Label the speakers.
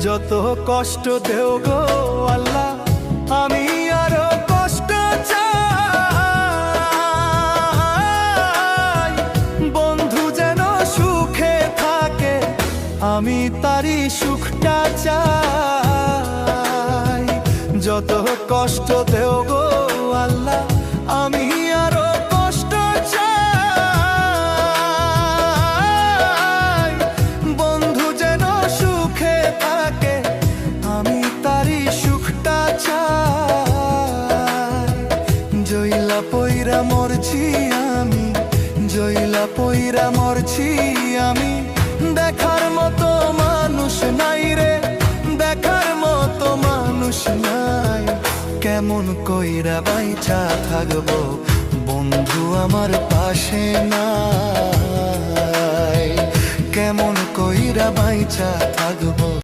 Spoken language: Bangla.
Speaker 1: যত কষ্ট দেও গো আল্লাহ, আমি আরো কষ্ট চাই। বন্ধু যেন সুখে থাকে, আমি তারই সুখটা চাই। যত কষ্ট দেও গো আল্লাহ, আমি আরো কষ্ট চাই। বন্ধু যেন সুখে থাকে, আমি তারই সুখটা চাই। জইলা পইরা মরছি আমি, জইলা পইরা মরছি আমি। দেখার মতো মানুষ নাই রে, দেখার মতো মানুষ নাই। কেমন কইরা বাইচা থাকবো, বন্ধু আমার পাশে নাই। কেমন কইরা বাইচা থাকবো।